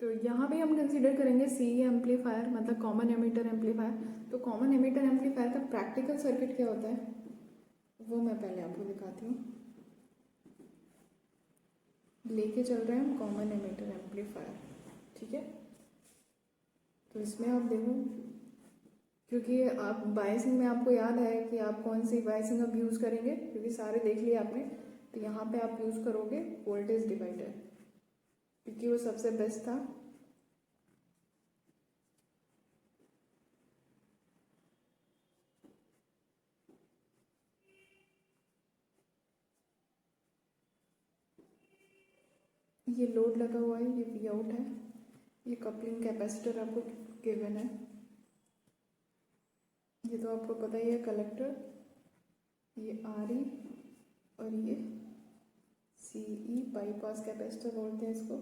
तो यहाँ पे हम कंसीडर करेंगे सी एम्पलीफायर, मतलब कॉमन एमिटर एम्पलीफायर। तो कॉमन एमिटर एम्पलीफायर का प्रैक्टिकल सर्किट क्या होता है वो मैं पहले आपको दिखाती हूँ। लेके चल रहे हैं हम कॉमन एमिटर एम्पलीफायर, ठीक है। तो इसमें आप देखो, क्योंकि आप बायसिंग में आपको याद है कि आप कौन सी बायसिंग अब यूज़ करेंगे, क्योंकि सारे देख लिए आपने। तो यहाँ पे आप यूज़ करोगे वोल्टेज डिवाइडर, क्योंकि वो सबसे बेस्ट था। ये लोड लगा हुआ है, ये वी आउट है, ये कपलिंग कैपेसिटर आपको गिवन है, ये तो आपको पता ही है कलेक्टर, ये आर ई और ये सी ई बाईपास कैपेसिटर बोलते हैं इसको।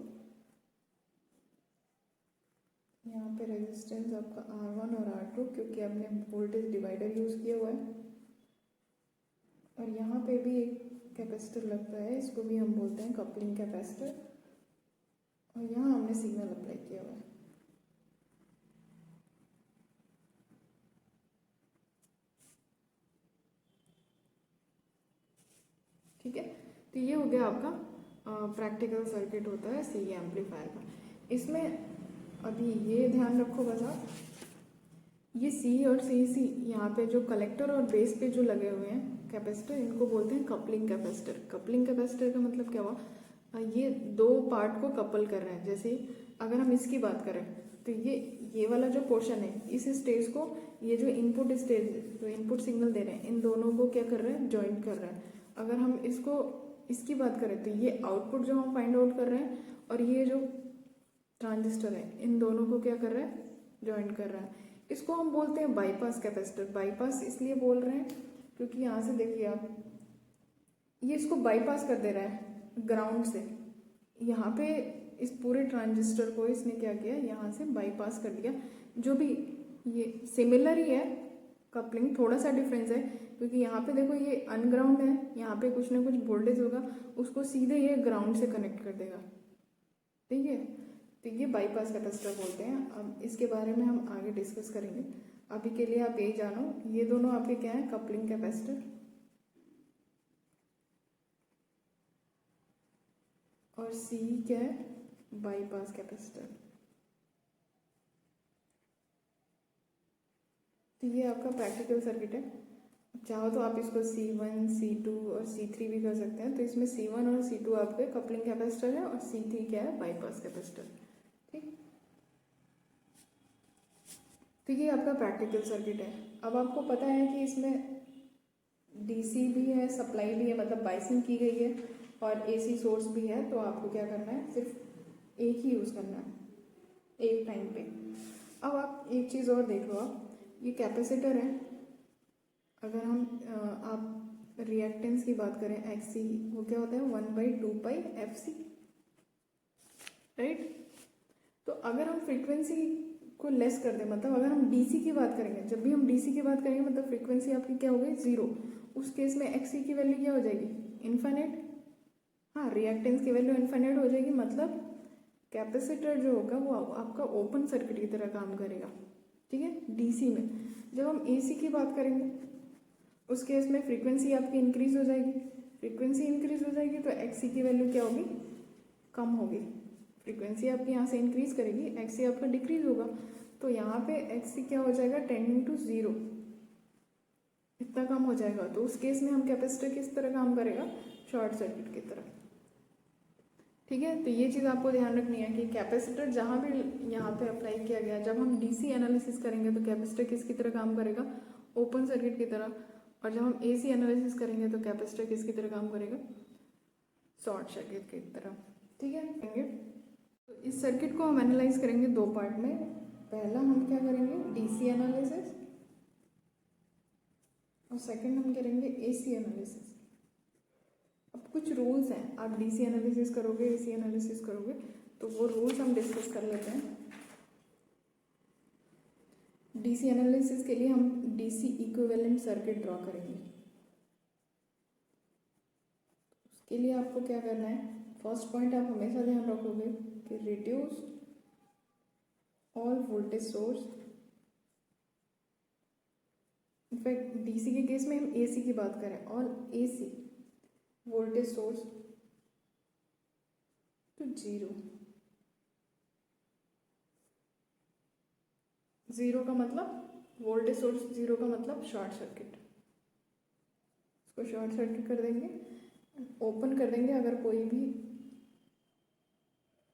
यहाँ पे रेजिस्टेंस आपका R1 और R2, क्योंकि आपने वोल्टेज डिवाइडर यूज़ किया हुआ है। और यहाँ पे भी एक कैपेसिटर लगता है, इसको भी हम बोलते हैं कपलिंग कैपेसिटर। और यहाँ हमने सिग्नल अप्लाई किया हुआ है। ठीक है, तो ये हो गया आपका प्रैक्टिकल सर्किट होता है सी एम्पलीफायर का। इसमें अभी ये ध्यान रखो बस आप, ये सी और सी यहाँ पे जो कलेक्टर और बेस पे जो लगे हुए हैं कैपेसिटर, इनको बोलते हैं कपलिंग कैपेसिटर। कपलिंग कैपेसिटर का मतलब क्या हुआ, ये दो पार्ट को कपल कर रहे हैं। जैसे अगर हम इसकी बात करें तो ये वाला जो पोर्शन है, इस स्टेज को, ये जो इनपुट स्टेज, जो इनपुट सिग्नल दे रहे हैं, इन दोनों को क्या कर रहे हैं, ज्वाइंट कर रहे हैं। अगर हम इसको इसकी बात करें तो ये आउटपुट जो हम फाइंड आउट कर रहे हैं, और ये जो ट्रांजिस्टर है, इन दोनों को क्या कर रहा है, ज्वाइंट कर रहा है। इसको हम बोलते हैं बाईपास कैपेसिटर। बाईपास इसलिए बोल रहे हैं क्योंकि यहाँ से देखिए आप, ये इसको बाईपास कर दे रहा है ग्राउंड से। यहाँ पे इस पूरे ट्रांजिस्टर को इसने क्या किया, यहाँ से बाईपास कर दिया। जो भी ये सिमिलर ही है कपलिंग, थोड़ा सा डिफरेंस है, क्योंकि यहाँ पे देखो ये अनग्राउंड है, यहाँ पे कुछ ना कुछ वोल्टेज होगा, उसको सीधे ये ग्राउंड से कनेक्ट कर देगा, ठीक है। तो ये बाईपास कैपेसिटर बोलते हैं। अब इसके बारे में हम आगे डिस्कस करेंगे। अभी के लिए आप यही जानो, ये दोनों आपके क्या है, कपलिंग कैपेसिटर, और सी क्या है, बाईपास कैपेसिटर। तो ये आपका प्रैक्टिकल सर्किट है। चाहो तो आप इसको C1, C2 और C3 भी कर सकते हैं। तो इसमें C1 और C2 आपके कपलिंग कैपेसिटर है, और C3 क्या है, बाईपास कैपेसिटर, ठीक। तो ये आपका प्रैक्टिकल सर्किट है। अब आपको पता है कि इसमें डीसी भी है, सप्लाई भी है, मतलब बाइसिंग की गई है, और एसी सोर्स भी है। तो आपको क्या करना है, सिर्फ एक ही यूज़ करना है एक टाइम पे। अब आप एक चीज़ और देख लो, आप ये कैपेसिटर है, अगर हम आप रिएक्टेंस की बात करें XC, वो क्या होता है, 1/2πfc, राइट। तो अगर हम फ्रीक्वेंसी को लेस कर दें, मतलब अगर हम डीसी की बात करेंगे, जब भी हम डीसी की बात करेंगे मतलब फ्रीक्वेंसी आपकी क्या हो गई, 0। उस केस में XC की वैल्यू क्या हो जाएगी, इन्फाइनाइट। हाँ, रिएक्टेंस की वैल्यू इन्फाइनाइट हो जाएगी, मतलब कैपेसिटर जो होगा वो आपका ओपन सर्किट की तरह काम करेगा, ठीक है, डीसी में। जब हम एसी की बात करेंगे उस केस में फ्रीक्वेंसी आपकी इंक्रीज हो जाएगी। फ्रीक्वेंसी इंक्रीज हो जाएगी तो XC की वैल्यू क्या होगी, कम होगी। फ्रीक्वेंसी आपकी यहाँ से इंक्रीज करेगी, XC आपका डिक्रीज होगा। तो यहाँ पे XC क्या हो जाएगा, टेंडिंग टू 0, इतना कम हो जाएगा। तो उस केस में हम कैपेसिटर किस तरह काम करेगा, शॉर्ट सर्किट की तरह, ठीक है। तो ये चीज़ आपको ध्यान रखनी है कि कैपेसिटर जहाँ भी यहाँ पे अप्लाई किया गया, जब हम डीसी एनालिसिस करेंगे तो कैपेसिटर किसकी तरह काम करेगा, ओपन सर्किट की तरह। और जब हम एसी एनालिसिस करेंगे तो कैपेसिटर किसकी तरह काम करेगा, शॉर्ट सर्किट की तरह, ठीक है। तो इस सर्किट को हम एनालाइज करेंगे दो पार्ट में। पहला हम क्या करेंगे, डीसी एनालिसिस, और सेकंड हम करेंगे एसी एनालिसिस। अब कुछ रूल्स हैं, आप डीसी एनालिसिस करोगे, एसी एनालिसिस करोगे, तो वो रूल्स हम डिस्कस कर लेते हैं। डीसी एनालिसिस के लिए हम डीसी इक्विवेलेंट सर्किट ड्रॉ करेंगे। उसके लिए आपको क्या करना है, फर्स्ट पॉइंट आप हमेशा ध्यान रखोगे कि reduce all voltage source, in fact DC के केस में हम एसी की बात करें, all AC voltage source to zero. Zero का मतलब वोल्टेज सोर्स, जीरो का मतलब शॉर्ट सर्किट, इसको शॉर्ट सर्किट कर देंगे, ओपन कर देंगे अगर कोई भी,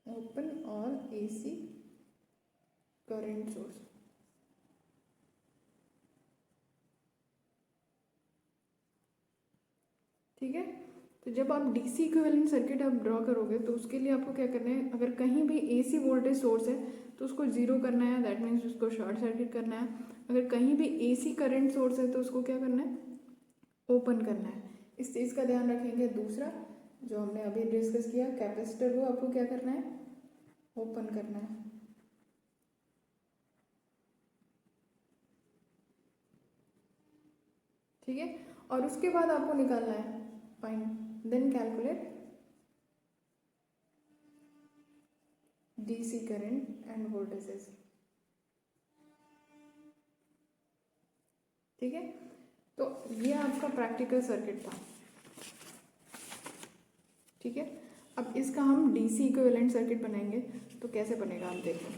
open all AC current source. ठीक है, तो जब आप डीसी इक्विवेलेंट सर्किट आप ड्रॉ करोगे तो उसके लिए आपको क्या करना है, अगर कहीं भी एसी वोल्टेज सोर्स है तो उसको जीरो करना है, दैट मीन्स उसको शॉर्ट सर्किट करना है। अगर कहीं भी एसी करंट सोर्स है तो उसको क्या करना है, ओपन करना है। इस चीज़ का ध्यान रखेंगे। दूसरा जो हमने अभी डिस्कस किया, कैपेसिटर को आपको क्या करना है, ओपन करना है। ठीक है, और उसके बाद आपको निकालना है find, then calculate DC current and voltages. ठीक है, तो ये आपका प्रैक्टिकल सर्किट था। ठीक है, अब इसका हम डीसी इक्विवेलेंट सर्किट बनाएंगे, तो कैसे बनेगा आप देखो।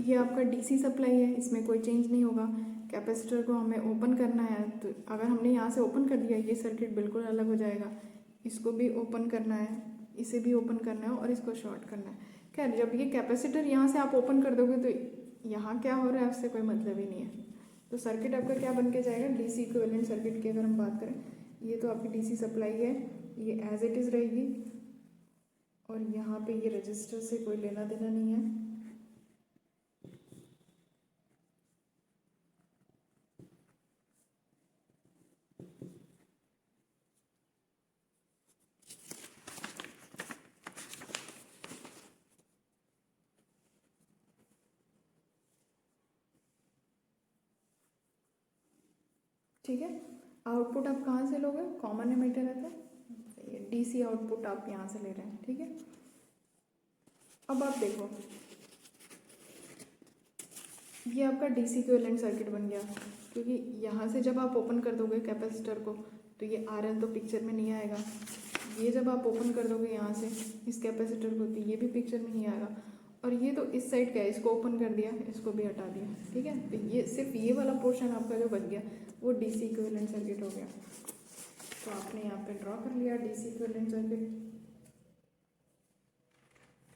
ये आपका डीसी सप्लाई है, इसमें कोई चेंज नहीं होगा। कैपेसिटर को हमें ओपन करना है, तो अगर हमने यहाँ से ओपन कर दिया ये सर्किट बिल्कुल अलग हो जाएगा। इसको भी ओपन करना है, इसे भी ओपन करना है और इसको शॉर्ट करना है। खैर, जब ये कैपेसिटर यहाँ से आप ओपन कर दोगे तो यहाँ क्या हो रहा है उससे कोई मतलब ही नहीं है। तो सर्किट आपका क्या बन के जाएगा, डीसी इक्विवेलेंट सर्किट की अगर हम बात करें, ये तो आपकी डीसी सप्लाई है, ये एज इट इज़ रहेगी, और यहाँ पे ये रजिस्टर से कोई लेना देना नहीं है। ठीक है, आउटपुट आप कहाँ से लोगे, कॉमन एमिटर है तो डीसी आउटपुट आप यहाँ से ले रहे हैं। ठीक है, अब आप देखो ये आपका डीसी इक्विवेलेंट सर्किट बन गया, क्योंकि यहाँ से जब आप ओपन कर दोगे कैपेसिटर को तो ये आरएल तो पिक्चर में नहीं आएगा। ये जब आप ओपन कर दोगे यहाँ से इस कैपेसिटर को तो ये भी पिक्चर में नहीं आएगा। और ये तो इस साइड का है, इसको ओपन कर दिया, इसको भी हटा दिया। ठीक है, तो ये सिर्फ ये वाला पोर्शन आपका जो बच गया वो डीसी इक्विवेलेंट सर्किट हो गया। तो आपने यहाँ पे ड्रॉ कर लिया डीसी इक्विवेलेंट सर्किट।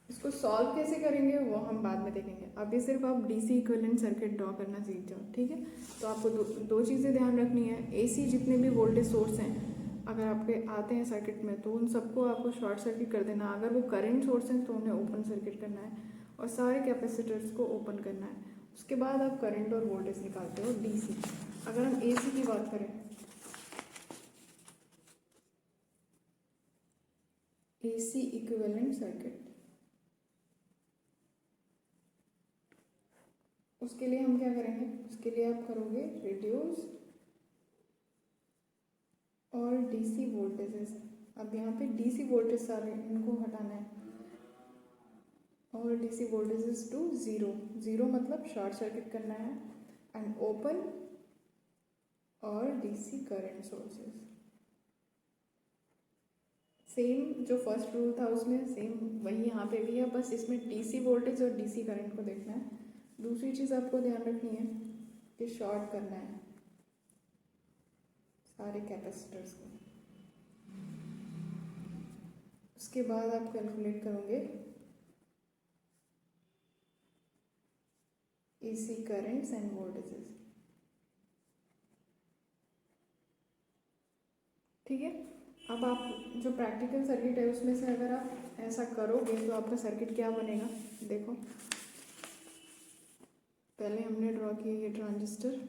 इसको सॉल्व कैसे करेंगे वो हम बाद में देखेंगे, अभी सिर्फ आप डीसी इक्विवेलेंट सर्किट ड्रॉ करना सीख जाओ। ठीक है, तो आपको दो चीज़ें ध्यान रखनी है। एसी जितने भी वोल्टेज सोर्स हैं अगर आपके आते हैं सर्किट में तो उन सबको आपको शॉर्ट सर्किट कर देना। अगर वो करंट सोर्स हैं तो उन्हें ओपन सर्किट करना है, और सारे कैपेसिटर्स को ओपन करना है। उसके बाद आप करंट और वोल्टेज निकालते हो डीसी। अगर हम एसी की बात करें, एसी इक्विवेलेंट सर्किट, उसके लिए हम क्या करेंगे, उसके लिए आप करोगे रिड्यूस और डीसी वोल्टेजेस। अब यहाँ पे डीसी वोल्टेज सारे इनको हटाना है, और DC voltages to zero. Zero मतलब शॉर्ट सर्किट करना है, एंड ओपन और डीसी करंट सोर्सेस। सेम जो फर्स्ट रूल था उसमें सेम वही यहाँ पे भी है, बस इसमें डीसी वोल्टेज और डीसी करंट को देखना है। दूसरी चीज़ आपको ध्यान रखनी है कि शॉर्ट करना है सारे कैपेसिटर्स को। उसके बाद आप कैलकुलेट करोगे एसी करंट्स एंड वोल्टेजेस। ठीक है, अब आप जो प्रैक्टिकल सर्किट है उसमें से अगर आप ऐसा करोगे तो आपका सर्किट क्या बनेगा देखो। पहले हमने ड्रॉ किया ये ट्रांजिस्टर,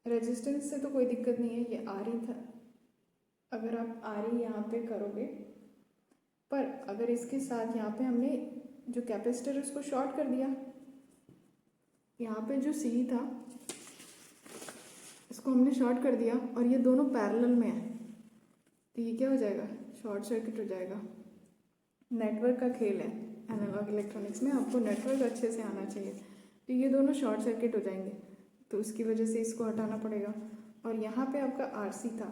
रेजिस्टेंस से तो कोई दिक्कत नहीं है, ये आर ही था। अगर आप आर ही यहाँ पे करोगे, पर अगर इसके साथ यहाँ पे हमने जो कैपेसिटर है उसको शॉर्ट कर दिया, यहाँ पे जो सी था इसको हमने शॉर्ट कर दिया और ये दोनों पैरेलल में है, तो ये क्या हो जाएगा, शॉर्ट सर्किट हो जाएगा। नेटवर्क का खेल है एनालॉग इलेक्ट्रॉनिक्स में, आपको नेटवर्क अच्छे से आना चाहिए। तो ये दोनों शॉर्ट सर्किट हो जाएंगे, तो उसकी वजह से इसको हटाना पड़ेगा। और यहाँ पे आपका RC था,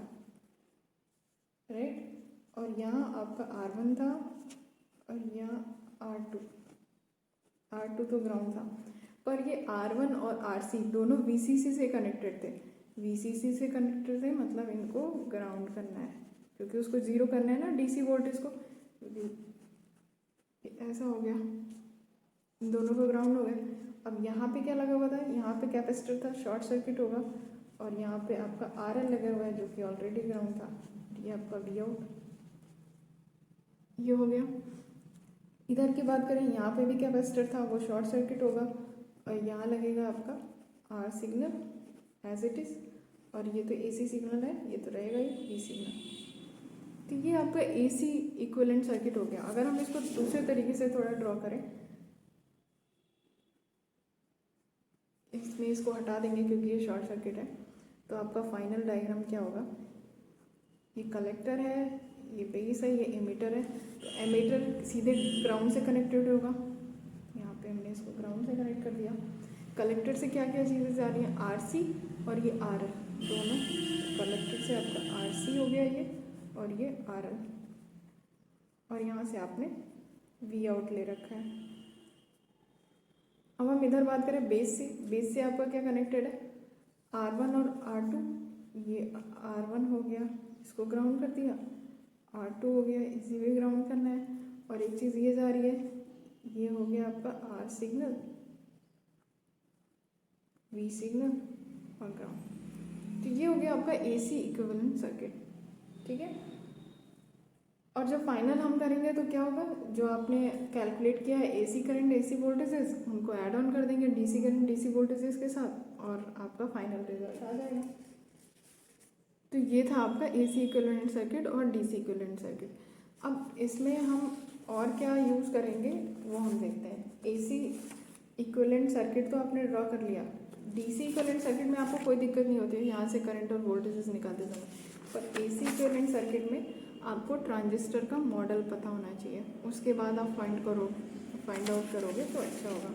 राइट, और यहाँ आपका R1 था, और यहाँ R2 तो ग्राउंड था, पर ये R1 और RC दोनों VCC से कनेक्टेड थे। VCC से कनेक्टेड थे मतलब इनको ग्राउंड करना है, क्योंकि उसको जीरो करना है ना DC वोल्टेज को। ऐसा हो गया, इन दोनों को ग्राउंड हो गया। अब यहाँ पे क्या लगा हुआ था, यहाँ पे कैपेसिटर था, शॉर्ट सर्किट होगा, और यहाँ पे आपका RL लगा हुआ है जो कि ऑलरेडी ग्राउंड था। ये आपका Vout ये हो गया। इधर की बात करें, यहाँ पे भी कैपेसिटर था, वो शॉर्ट सर्किट होगा, और यहाँ लगेगा आपका R signal as it is, और ये तो AC सिग्नल है, ये तो रहेगा ही B सिग्नल। तो ये आपका AC इक्विवेलेंट सर्किट हो गया। अगर हम इसको दूसरे तरीके से थोड़ा ड्रॉ करें, इसमें इसको हटा देंगे क्योंकि ये शॉर्ट सर्किट है, तो आपका फाइनल डायग्राम क्या होगा, ये कलेक्टर है, ये बेस है, ये एमीटर है। तो एमीटर सीधे ग्राउंड से कनेक्टेड होगा, यहाँ पे हमने इसको ग्राउंड से कनेक्ट कर दिया। कलेक्टर से क्या क्या चीज़ें जा रही हैं, RC और ये RL दोनों। कलेक्टर से आपका RC हो गया ये, और ये RL, और यहाँ से आपने Vout ले रखा है। अब हम इधर बात करें बेस से। बेस से आपका क्या कनेक्टेड है, R1 और R2। ये R1 हो गया, इसको ग्राउंड कर दिया, R2 हो गया, इसी भी ग्राउंड करना है। और एक चीज़ ये जा रही है, ये हो गया आपका R सिग्नल, V सिग्नल और ग्राउंड। तो ये हो गया आपका AC इक्विवेलेंट सर्किट, ठीक है। और जब फाइनल हम करेंगे तो क्या होगा, जो आपने कैलकुलेट किया है AC करंट AC वोल्टेजेस, उनको ऐड ऑन कर देंगे DC करंट DC वोल्टेजेस के साथ, और आपका फाइनल रिजल्ट आ जाएगा। तो ये था आपका AC इक्विवेलेंट सर्किट और DC इक्विवेलेंट सर्किट। अब इसमें हम और क्या यूज़ करेंगे वो हम देखते हैं। AC इक्विवेलेंट सर्किट तो आपने ड्रॉ कर लिया, DC इक्विवेलेंट सर्किट में आपको कोई दिक्कत नहीं होती है, यहाँ से करंट और वोल्टेजेस निकालते समय। पर AC इक्विवेलेंट सर्किट में आपको ट्रांजिस्टर का मॉडल पता होना चाहिए, उसके बाद आप फाइंड आउट करोगे तो अच्छा होगा।